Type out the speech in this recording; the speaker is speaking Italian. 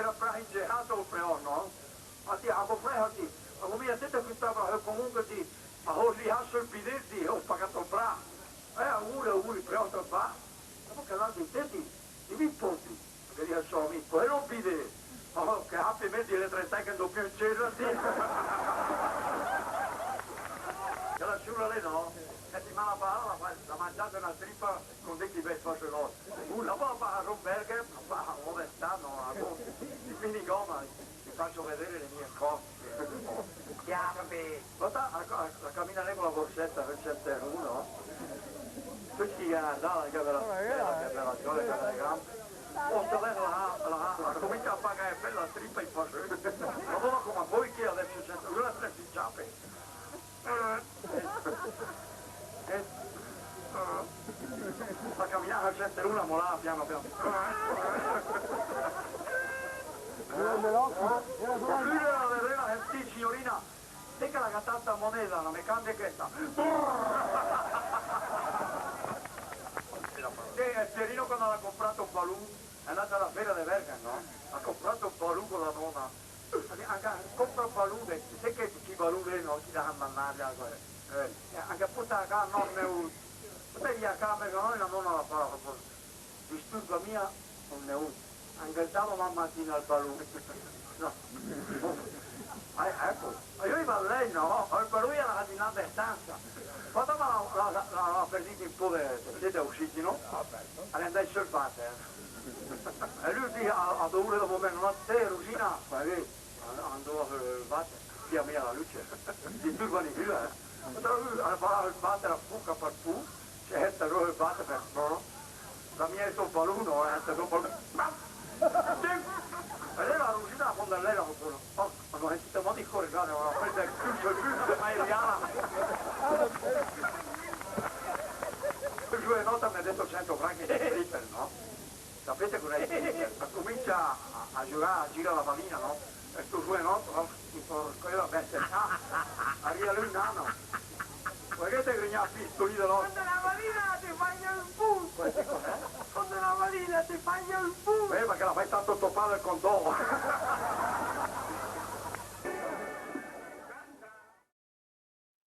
era prahingehato preonno, ati ako prehati, ako mi atete kitaba comunque di ako lihasso il pideti, ho pagato bra, uri preotto ba, dopo che l'hanno di mi porti, che li so mi, poi non pide, che happy metti le 30 che non più in cielo, che la sciura lei no? Settimana fa la mangiata una trippa con dei bei fasoloni. Una volta a Romberger, a Ovestano, di minigomma, ti faccio vedere le mie cose. Chiave! Guarda, a camminare con la borsetta per 101, questi che andavano, che per la gioia, che per le gambe. Posso avere la comincia a pagare per la trippa in fasoloni. Ma non come voi che adesso 101 e 3 ciappe. La camminare a 101 molava piano piano. Lui era la sì, signorina, te che la gattata moneta, non mi cambia questa. E Pierino quando ha comprato un balloon, è andata alla fiera di Bergen, no? Ha comprato un balloon con la nonna. Compra un balloon, sai che chi balloon non si dà mannaggia, anche appunto qua non ne uso. Vedi a camera noi non la parola, disturba mia non ne uso. Anche il tavolo mamma mattina al balloon. No. Ecco, io iba a lei no, per lui era la stanza. Quando la perdita in pure, siete usciti, no? Andai sul water. E lui ha dovuto dopo me, non a te, Rosina, andò sul water, via mia la luce, disturbano i più, allora il water a fuoco per fu, c'è il water per no, la mia è sul balloon, e lei la Rosina la fonda lei la foto, hanno sentito mo di correre, non ha preso il chiuso, ma è riana. Il giovanotto mi ha detto 100 franchi di stripper, no? Sapete cos'è il stripper? Comincia a giocare, a girare la bambina, no? E tu giovanotto, quella bestia, arriva lui nano. Guardate che grigna pistolino, no? Quando la valina ti faglia il bus! Questo cos'è? Quando la valina ti faglia il bus! Perché la fai tanto toppare il condono.